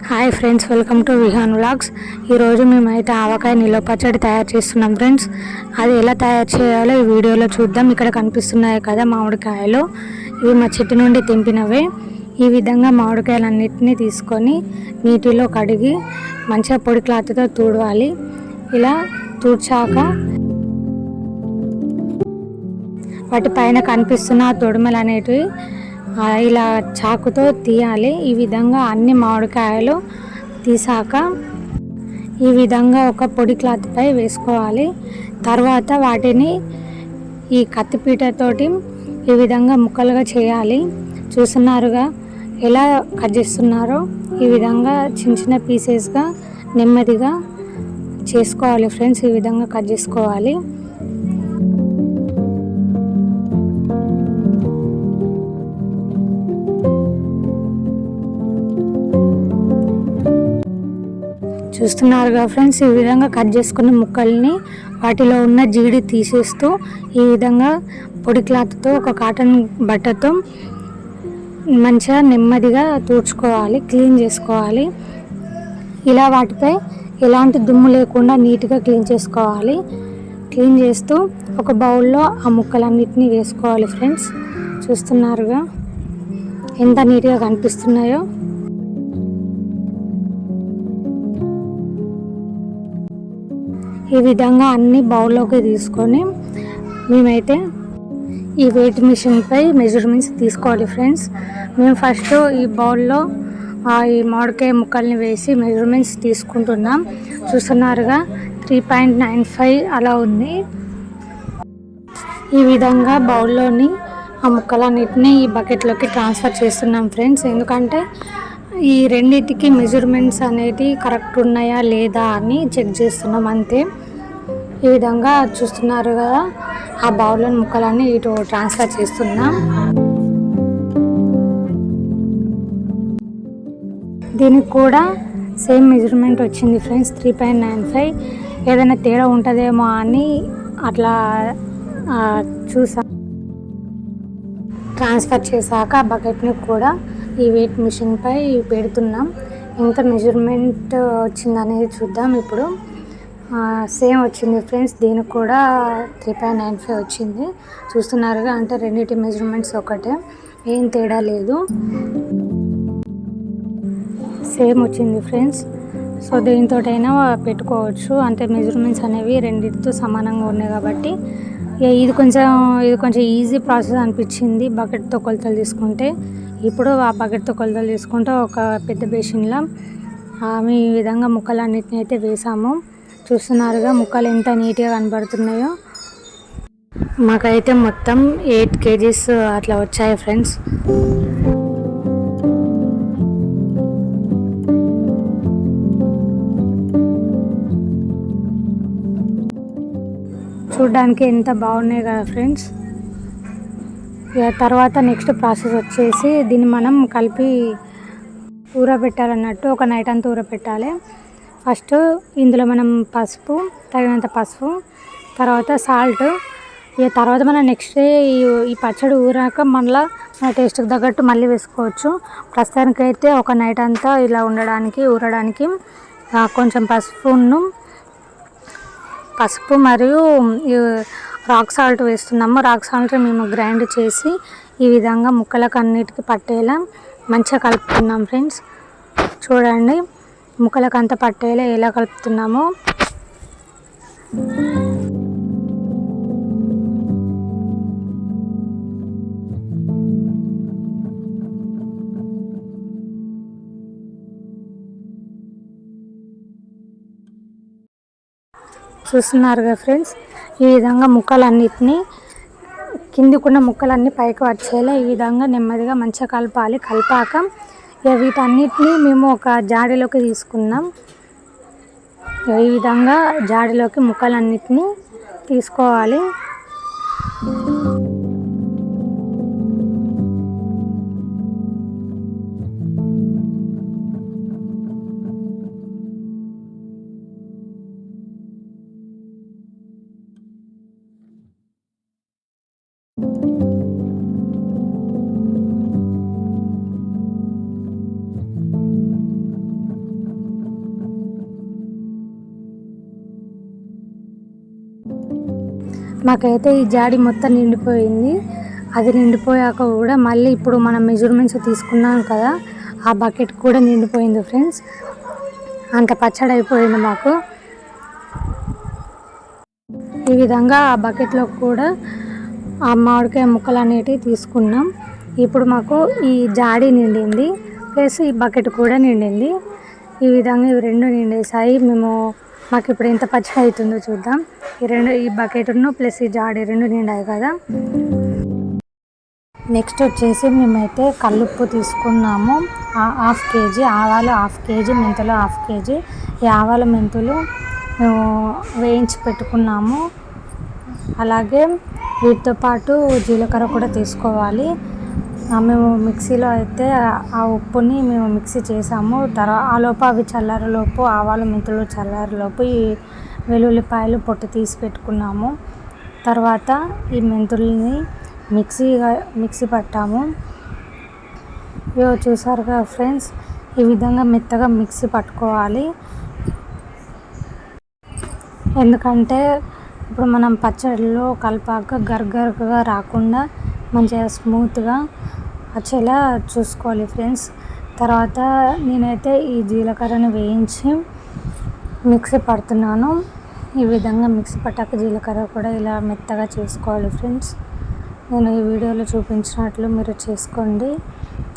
Hi friends, welcome to Vihaan vlogs. ఈరోజు మేమైతే ఆవకాయ నిల్వ పచ్చడి తయారు చేస్తున్నాం ఫ్రెండ్స్. అది ఎలా తయారు చేయాలో ఈ వీడియోలో చూద్దాం. ఇక్కడ కనిపిస్తున్నాయి కదా మామిడికాయలు, ఇవి మా చెట్టు నుండి తెంపినవే. ఈ విధంగా మామిడికాయలన్నిటినీ తీసుకొని నీటిలో కడిగి మంచిగా పొడి క్లాత్తో తుడవాలి. ఇలా తుడిచాక వాటి పైన కనిపిస్తున్న తొడుమలు అనేటివి ఇలా చాకుతో తీయాలి. ఈ విధంగా అన్ని మామిడికాయలు తీసాక ఈ విధంగా ఒక పొడి క్లాత్ పై వేసుకోవాలి. తర్వాత వాటిని ఈ కత్తిపీటతోటి ఈ విధంగా ముక్కలుగా చేయాలి. చూస్తున్నారుగా ఎలా కట్ చేస్తున్నారో. ఈ విధంగా చిన్న చిన్న పీసెస్గా నెమ్మదిగా చేసుకోవాలి ఫ్రెండ్స్. ఈ విధంగా కట్ చేసుకోవాలి. చూస్తున్నారుగా ఫ్రెండ్స్, ఈ విధంగా కట్ చేసుకున్న ముక్కల్ని వాటిలో ఉన్న జీడి తీసేస్తూ ఈ విధంగా పొడి క్లాత్తో ఒక కాటన్ బట్టతో మంచిగా నెమ్మదిగా తుడుచుకోవాలి, క్లీన్ చేసుకోవాలి. ఇలా వాటిపై ఎలాంటి దుమ్ము లేకుండా నీట్గా క్లీన్ చేసుకోవాలి. క్లీన్ చేస్తూ ఒక బౌల్లో ఆ ముక్కలన్నిటినీ వేసుకోవాలి ఫ్రెండ్స్. చూస్తున్నారుగా ఎంత నీట్గా కనిపిస్తున్నాయో. ఈ విధంగా అన్ని బౌల్లోకి తీసుకొని మేమైతే ఈ వెయిట్ మిషన్పై మెజర్మెంట్స్ తీసుకోవాలి ఫ్రెండ్స్. మేము ఫస్ట్ ఈ బౌల్లో ఈ మామిడికాయ ముక్కల్ని వేసి మెజర్మెంట్స్ తీసుకుంటున్నాం. చూస్తున్నారుగా 3.95 అలా ఉంది. ఈ విధంగా బౌల్లోని ఆ ముక్కలన్నిటిని ఈ బకెట్లోకి ట్రాన్స్ఫర్ చేస్తున్నాం ఫ్రెండ్స్. ఎందుకంటే ఈ రెండింటికి మెజర్మెంట్స్ అనేది కరెక్ట్ ఉన్నాయా లేదా అని చెక్ చేస్తున్నాం అంతే. ఈ విధంగా చూస్తున్నారు కదా, ఆ బౌల్లోని ముక్కలన్నీ ఇటు ట్రాన్స్ఫర్ చేస్తున్నాం. దీనికి కూడా సేమ్ మెజర్మెంట్ వచ్చింది ఫ్రెండ్స్, 3.95. ఏదైనా తేడా ఉంటుందేమో అని అట్లా చూసా. ట్రాన్స్ఫర్ చేశాక ఆ బకెట్ని కూడా ఈ వెయిట్ మిషన్పై పెడుతున్నాం. ఎంత మెజర్మెంట్ వచ్చిందనేది చూద్దాం ఇప్పుడు. సేమ్ వచ్చింది ఫ్రెండ్స్, దీనికి కూడా 3.95 వచ్చింది. చూస్తున్నారుగా, అంటే రెండింటి మెజర్మెంట్స్ ఒకటే, ఏం తేడా లేదు, సేమ్ వచ్చింది ఫ్రెండ్స్. సో దేనితోటైనా పెట్టుకోవచ్చు, అంటే మెజర్మెంట్స్ అనేవి రెండింటితో సమానంగా ఉన్నాయి కాబట్టి. ఇది కొంచెం ఈజీ ప్రాసెస్ అనిపించింది బకెట్తో కొలతలు తీసుకుంటే. ఇప్పుడు ఆ బకెట్తో కొలతలు తీసుకుంటే ఒక పెద్ద బేసిన్లో ఈ విధంగా ముక్కలన్నిటిని అయితే వేసాము. చూస్తున్నారుగా ముక్కలు ఎంత నీట్గా కనబడుతున్నాయో. మాకైతే మొత్తం 8 kgs అట్లా వచ్చాయి ఫ్రెండ్స్. చూడ్డానికి ఎంత బాగున్నాయి కదా ఫ్రెండ్స్. తర్వాత నెక్స్ట్ ప్రాసెస్ వచ్చేసి దీన్ని మనం కలిపి ఊరబెట్టాలన్నట్టు. ఒక నైట్ అంతా ఊరబెట్టాలి. ఫస్ట్ ఇందులో మనం పసుపు, తగినంత పసుపు, తర్వాత సాల్ట్. ఇక తర్వాత మనం నెక్స్ట్ డే ఈ పచ్చడి ఊరాక మళ్ళీ మన టేస్ట్కి తగ్గట్టు మళ్ళీ వేసుకోవచ్చు. ప్రస్తుతానికైతే ఒక నైట్ అంతా ఇలా ఊరడానికి కొంచెం పసుపు మరియు రాక్ సాల్ట్ వేస్తున్నాము. రాక్ సాల్ట్ మేము గ్రైండ్ చేసి ఈ విధంగా ముక్కలకు అన్నిటికీ పట్టేలా మంచిగా కలుపుతున్నాం ఫ్రెండ్స్. చూడండి ముక్కలకు అంతా పట్టేలా ఎలా కలుపుతున్నామో. చూస్తున్నారుగా ఫ్రెండ్స్, ఈ విధంగా ముక్కలన్నిటినీ కిందికున్న ముక్కలన్నీ పైకి వచ్చేలా ఈ విధంగా నెమ్మదిగా మంచిగా కలపాలి. కలిపాక వీటన్నిటినీ మేము ఒక జాడీలోకి తీసుకున్నాం. ఈ విధంగా జాడీలోకి ముక్కలన్నిటినీ తీసుకోవాలి. మాకైతే ఈ జాడి మొత్తం నిండిపోయింది. అది నిండిపోయాక కూడా మళ్ళీ ఇప్పుడు మనం మెజర్మెంట్స్ తీసుకున్నాం కదా, ఆ బకెట్ కూడా నిండిపోయింది ఫ్రెండ్స్. అంత పచ్చడి అయిపోయింది మాకు. ఈ విధంగా ఆ బకెట్లో కూడా ఆ మామిడికాయ ముక్కలు అనేటివి తీసుకున్నాం. ఇప్పుడు మాకు ఈ జాడి నిండింది, ప్లస్ ఈ బకెట్ కూడా నిండింది. ఈ విధంగా ఇవి రెండు నిండేసాయి. మాకు ఇప్పుడు ఎంత పచ్చడి అవుతుందో చూద్దాం. ఈ బకెట్ను ప్లస్ ఈ జాడి రెండు నిండాయి కదా. నెక్స్ట్ వచ్చేసి మేమైతే కల్లుప్పు తీసుకున్నాము. 1/2 kg ఆవాలు, 1/2 kg మెంతులు, 1/2 kg. ఈ ఆవాలు మెంతులు వేయించి పెట్టుకున్నాము. అలాగే వీటితో పాటు జీలకర్ర కూడా తీసుకోవాలి. మేము మిక్సీలో అయితే ఆ ఉప్పుని మేము మిక్సీ చేసాము. ఆలోపు అవి చల్లారలోపు, ఆవాలు మెంతులు చల్లారలోపు ఈ వెల్లుల్లిపాయలు పొట్టు తీసి పెట్టుకున్నాము. తర్వాత ఈ మెంతుల్ని మిక్సీ పట్టాము. చూసారు కదా ఫ్రెండ్స్, ఈ విధంగా మెత్తగా మిక్సీ పట్టుకోవాలి. ఎందుకంటే ఇప్పుడు మనం పచ్చడిలో కలిపాక గరగరగా రాకుండా మంచిగా స్మూత్గా వచ్చేలా చూసుకోవాలి ఫ్రెండ్స్. తర్వాత నేనైతే ఈ జీలకర్రని వేయించి మిక్సీ పడుతున్నాను. ఈ విధంగా మిక్సీ పట్టాక జీలకర్ర కూడా ఇలా మెత్తగా చేసుకోవాలి ఫ్రెండ్స్. నేను ఈ వీడియోలో చూపించినట్లు మీరు చేసుకోండి.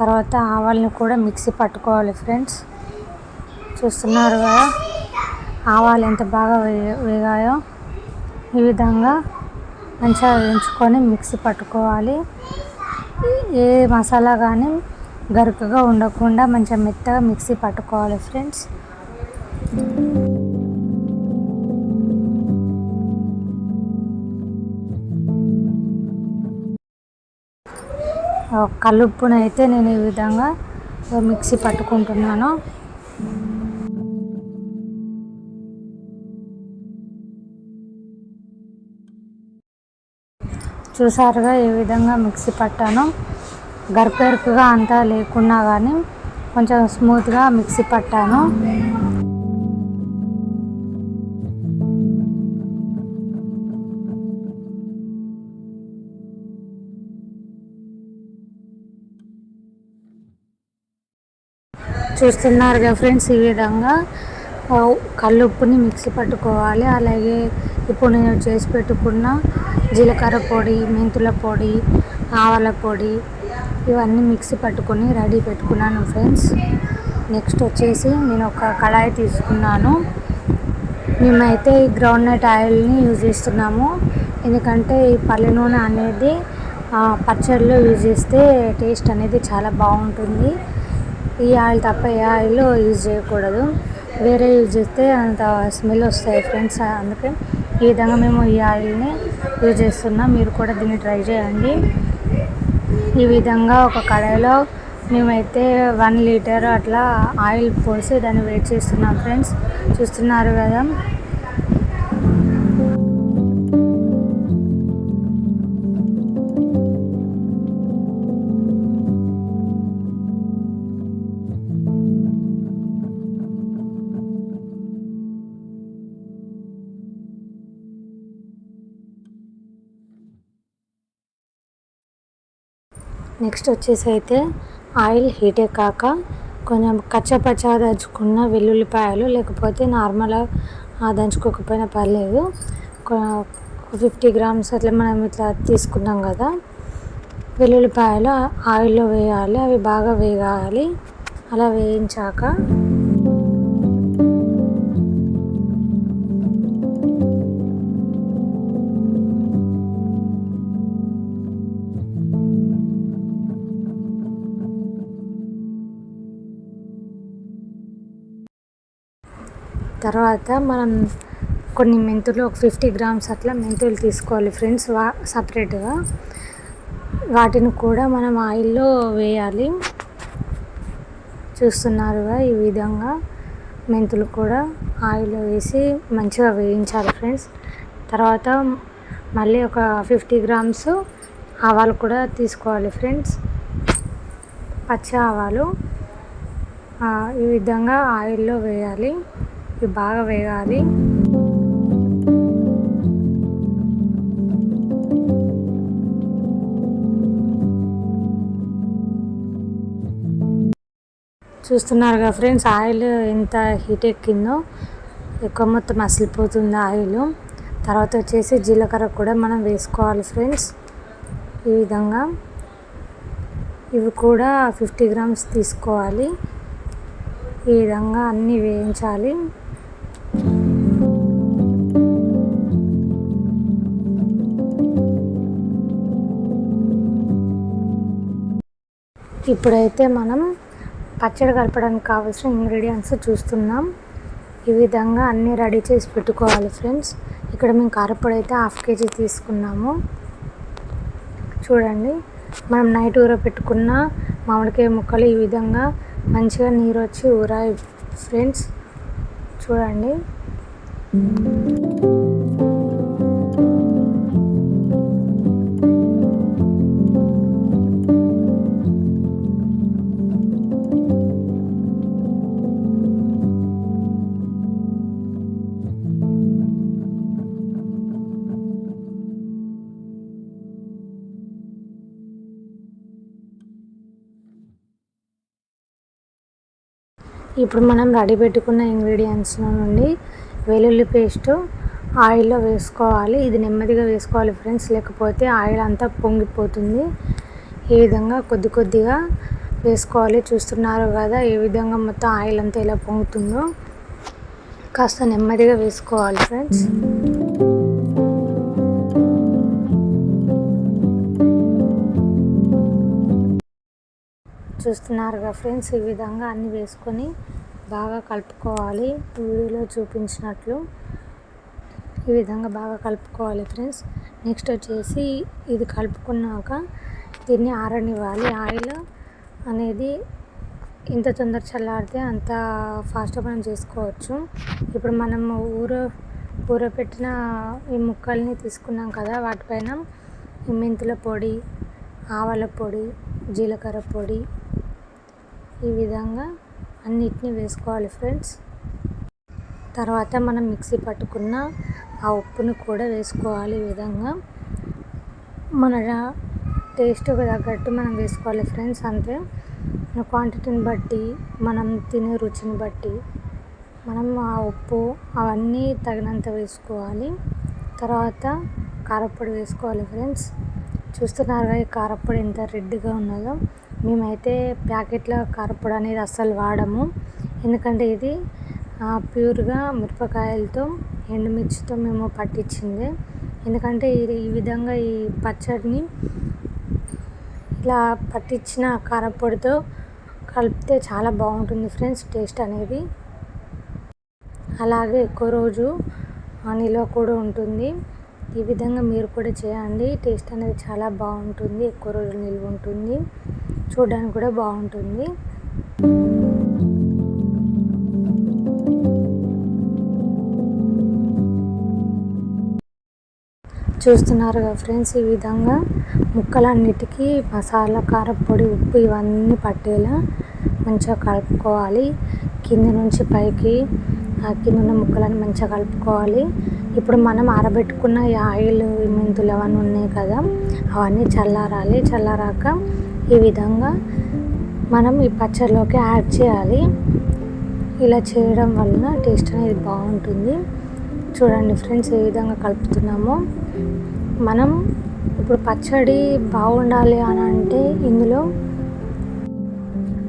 తర్వాత ఆవాలని కూడా మిక్సీ పట్టుకోవాలి ఫ్రెండ్స్. చూస్తున్నారు కదా ఆవాలు ఎంత బాగా వేగాయో. ఈ విధంగా మంచిగా వేయించుకొని మిక్సీ పట్టుకోవాలి. ఏ మసాలా కానీ గరుకుగా ఉండకుండా మంచిగా మెత్తగా మిక్సీ పట్టుకోవాలి ఫ్రెండ్స్. కల్లుప్పునైతే నేను ఈ విధంగా మిక్సీ పట్టుకుంటున్నాను. చూసారుగా ఏ విధంగా మిక్సీ పట్టాను. గరుకుగా అంతా లేకున్నా కానీ కొంచెం స్మూత్గా మిక్సీ పట్టాను. చూస్తున్నారు కదా ఫ్రెండ్స్, ఈ విధంగా కల్లుప్పుని మిక్సీ పట్టుకోవాలి. అలాగే ఇప్పుడు నేను చేసి పెట్టుకున్న జీలకర్ర పొడి, మెంతుల పొడి, ఆవాల పొడి ఇవన్నీ మిక్సీ పట్టుకొని రెడీ పెట్టుకున్నాను ఫ్రెండ్స్. నెక్స్ట్ వచ్చేసి నేను ఒక కళాయి తీసుకున్నాను. మేమైతే ఈ గ్రౌండ్నట్ ఆయిల్ని యూజ్ చేస్తున్నాము. ఎందుకంటే ఈ పల్లె నూనె అనేది పచ్చడిలో యూజ్ చేస్తే టేస్ట్ అనేది చాలా బాగుంటుంది. ఈ ఆయిల్ తప్ప ఏ ఆయిల్ యూజ్ చేయకూడదు. వేరే యూజ్ చేస్తే అంత స్మెల్ వస్తాయి ఫ్రెండ్స్. అందుకే ఈ విధంగా మేము ఈ ఆయిల్ని యూజ్ చేస్తున్నాం. మీరు కూడా దీన్ని ట్రై చేయండి. ఈ విధంగా ఒక కడాయిలో మేమైతే 1 లీటర్ అట్లా ఆయిల్ పోసి దాన్ని వేడి చేస్తున్నాం ఫ్రెండ్స్. చూస్తున్నారు కదా. నెక్స్ట్ వచ్చేసి అయితే ఆయిల్ హీట్ ఎక్కాక కొంచెం కచ్చపచ్చగా దంచుకున్న వెల్లుల్లిపాయలు, లేకపోతే నార్మల్గా దంచుకోకపోయినా పర్లేదు, 50 grams అట్లా మనం ఇట్లా తీసుకున్నాం కదా, వెల్లుల్లిపాయలు ఆయిల్లో వేయాలి. అవి బాగా వేగాలి. అలా వేయించాక తర్వాత మనం కొన్ని మెంతులు, ఒక 50 grams అట్లా మెంతులు తీసుకోవాలి ఫ్రెండ్స్, సపరేట్గా. వాటిని కూడా మనం ఆయిల్లో వేయాలి. చూస్తున్నారుగా ఈ విధంగా మెంతులు కూడా ఆయిల్లో వేసి మంచిగా వేయించాలి ఫ్రెండ్స్. తర్వాత మళ్ళీ ఒక 50 grams ఆవాలు కూడా తీసుకోవాలి ఫ్రెండ్స్, పచ్చి ఆవాలు. ఈ విధంగా ఆయిల్లో వేయాలి. ఇవి బాగా వేగాలి. చూస్తున్నారుగా ఫ్రెండ్స్, ఆయిల్ ఎంత హీట్ ఎక్కిందో, ఎక్కువ మొత్తం మసిలిపోతుంది ఆయిల్. తర్వాత వచ్చేసి జీలకర్ర కూడా మనం వేసుకోవాలి ఫ్రెండ్స్. ఈ విధంగా ఇవి కూడా 50 గ్రామ్స్ తీసుకోవాలి. ఈ విధంగా అన్నీ వేయించాలి. ఇప్పుడైతే మనం పచ్చడి కలపడానికి కావాల్సిన ఇంగ్రీడియంట్స్ చూస్తున్నాం. ఈ విధంగా అన్నీ రెడీ చేసి పెట్టుకోవాలి ఫ్రెండ్స్. ఇక్కడ మేము కారపొడి అయితే 1/2 kg తీసుకున్నాము. చూడండి, మనం నైట్ పెట్టుకున్న మామిడికాయ ముక్కలు ఈ విధంగా మంచిగా నీరు వచ్చి ఊరాయి ఫ్రెండ్స్. చూడండి, ఇప్పుడు మనం రెడీ పెట్టుకున్న ఇంగ్రీడియంట్స్ నుండి వెల్లుల్లి పేస్ట్ ఆయిల్లో వేసుకోవాలి. ఇది నెమ్మదిగా వేసుకోవాలి ఫ్రెండ్స్, లేకపోతే ఆయిల్ అంతా పొంగిపోతుంది. ఈ విధంగా కొద్ది కొద్దిగా వేసుకోవాలి. చూస్తున్నారు కదా ఏ విధంగా మొత్తం ఆయిల్ అంతా ఇలా పొంగుతుందో. కాస్త నెమ్మదిగా వేసుకోవాలి ఫ్రెండ్స్. చూస్తున్నారుగా ఫ్రెండ్స్, ఈ విధంగా అన్నీ వేసుకొని బాగా కలుపుకోవాలి. వీడియోలో చూపించినట్లు ఈ విధంగా బాగా కలుపుకోవాలి ఫ్రెండ్స్. నెక్స్ట్ వచ్చేసి ఇది కలుపుకున్నాక దీన్ని ఆరనివ్వాలి. ఆయిల్ అనేది ఇంత తొందర చల్లారితే అంత ఫాస్ట్గా మనం చేసుకోవచ్చు. ఇప్పుడు మనం ఊరపెట్టిన ఈ ముక్కల్ని తీసుకున్నాం కదా, వాటిపైన మెంతుల పొడి, ఆవాల పొడి, జీలకర్ర పొడి ఈ విధంగా అన్నిటినీ వేసుకోవాలి ఫ్రెండ్స్. తర్వాత మనం మిక్సీ పట్టుకున్న ఆ ఉప్పును కూడా వేసుకోవాలి. ఈ విధంగా మన టేస్ట్కి తగ్గట్టు మనం వేసుకోవాలి ఫ్రెండ్స్. అంతే, క్వాంటిటీని బట్టి, మనం తినే రుచిని బట్టి మనం ఆ ఉప్పు అవన్నీ తగినంత వేసుకోవాలి. తర్వాత కారపొడి వేసుకోవాలి ఫ్రెండ్స్. చూస్తున్నారుగా ఈ కారపొడి ఎంత రెడ్గా ఉన్నదో. మేమైతే ప్యాకెట్ల కారపొడి అనేది అస్సలు వాడము, ఎందుకంటే ఇది ప్యూర్గా మిరపకాయలతో ఎండుమిర్చితో మేము పట్టించింది. ఎందుకంటే ఈ విధంగా ఈ పచ్చడిని ఇలా పట్టించిన కారపొడితో కలిపితే చాలా బాగుంటుంది ఫ్రెండ్స్ టేస్ట్ అనేది. అలాగే ఎక్కువ రోజు నిల్వ కూడా ఉంటుంది. ఈ విధంగా మీరు కూడా చేయండి. టేస్ట్ అనేది చాలా బాగుంటుంది, ఎక్కువ రోజులు నిల్వ ఉంటుంది, చూడడానికి కూడా బాగుంటుంది. చూస్తున్నారుగా ఫ్రెండ్స్, ఈ విధంగా ముక్కలన్నిటికీ మసాలా, కారపొడి, ఉప్పు ఇవన్నీ పట్టేలా మంచిగా కలుపుకోవాలి. కింద నుంచి పైకి కింద ఉన్న ముక్కలను మంచిగా కలుపుకోవాలి. ఇప్పుడు మనం ఆరబెట్టుకున్న ఈ ఆయిల్, మెంతులు అవన్నీ ఉన్నాయి కదా, అవన్నీ చల్లారాలి. చల్లారాక ఈ విధంగా మనం ఈ పచ్చడిలోకి యాడ్ చేయాలి. ఇలా చేయడం వలన టేస్ట్ అనేది బాగుంటుంది. చూడండి ఫ్రెండ్స్, ఏ విధంగా కలుపుతున్నామో. మనం ఇప్పుడు పచ్చడి బాగుండాలి అని అంటే ఇందులో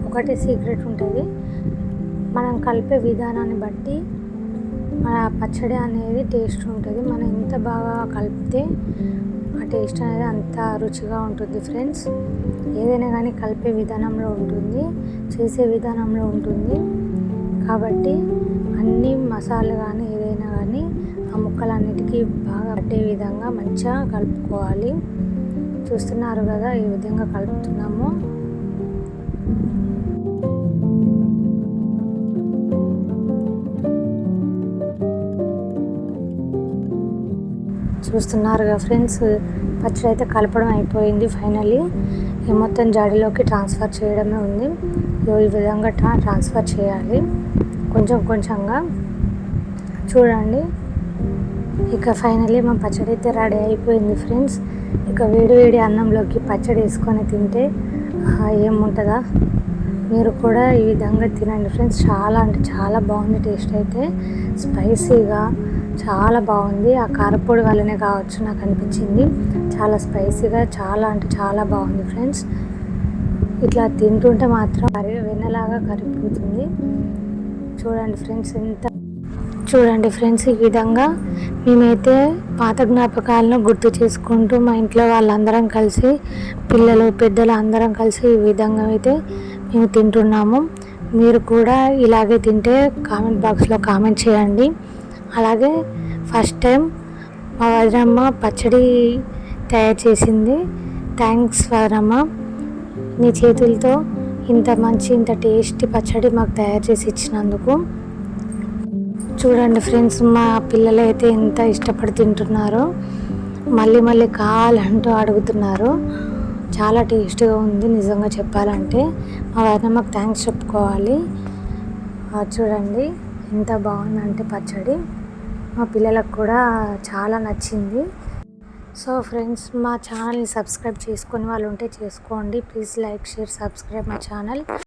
ఒకటి సీక్రెట్ ఉంటుంది. మనం కలిపే విధానాన్ని బట్టి మన పచ్చడి అనేది టేస్ట్ ఉంటుంది. మనం ఎంత బాగా కలిపితే ఆ టేస్ట్ అనేది అంత రుచిగా ఉంటుంది ఫ్రెండ్స్. ఏదైనా కానీ కలిపే విధానంలో ఉంటుంది, చేసే విధానంలో ఉంటుంది. కాబట్టి అన్ని మసాలాలు కానీ ఏదైనా కానీ ఆ ముక్కలన్నిటికీ బాగా పట్టే విధంగా మంచిగా కలుపుకోవాలి. చూస్తున్నారు కదా ఈ విధంగా కలుపుతున్నాము. చూస్తున్నారుగా ఫ్రెండ్స్, పచ్చడి అయితే కలపడం అయిపోయింది. ఫైనల్లీ మొత్తం జాడీలోకి ట్రాన్స్ఫర్ చేయడమే ఉంది. ఈ విధంగా ట్రాన్స్ఫర్ చేయాలి కొంచెం కొంచెంగా. చూడండి, ఇక ఫైనల్లీ మా పచ్చడి అయితే రెడీ అయిపోయింది ఫ్రెండ్స్. ఇక వేడి వేడి అన్నంలోకి పచ్చడి వేసుకొని తింటే ఏముంటుందా, మీరు కూడా ఈ విధంగా తినండి ఫ్రెండ్స్. చాలా అంటే చాలా బాగుంది. టేస్ట్ అయితే స్పైసీగా చాలా బాగుంది. ఆ కారపొడి వల్లనే కావచ్చు నాకు అనిపించింది. చాలా స్పైసీగా చాలా అంటే చాలా బాగుంది ఫ్రెండ్స్. ఇట్లా తింటుంటే మాత్రం వెన్నలాగా కరిగిపోతుంది. చూడండి ఫ్రెండ్స్ ఈ విధంగా మేమైతే పాత జ్ఞాపకాలను గుర్తు చేసుకుంటూ మా ఇంట్లో వాళ్ళందరం కలిసి, పిల్లలు పెద్దలు అందరం కలిసి ఈ విధంగా అయితే మేము తింటున్నాము. మీరు కూడా ఇలాగే తింటే కామెంట్ బాక్స్లో కామెంట్ చేయండి. అలాగే ఫస్ట్ టైం మా వదినమ్మ పచ్చడి తయారు చేసింది. థ్యాంక్స్ వదినమ్మ, నీ చేతులతో ఇంత టేస్టీ పచ్చడి మాకు తయారు చేసి ఇచ్చినందుకు. చూడండి ఫ్రెండ్స్, మా పిల్లలు అయితే ఎంత ఇష్టపడి తింటున్నారో, మళ్ళీ కావాలంటూ అడుగుతున్నారు. చాలా టేస్ట్గా ఉంది నిజంగా చెప్పాలంటే. మా వదినమ్మకు థ్యాంక్స్ చెప్పుకోవాలి. చూడండి ఎంత బాగుందంటే పచ్చడి, మా పిల్లలకు కూడా చాలా నచ్చింది. సో ఫ్రెండ్స్, మా ఛానల్ని సబ్స్క్రైబ్ చేసుకుని వాళ్ళు ఉంటే చేసుకోండి. Please like, share, subscribe my channel.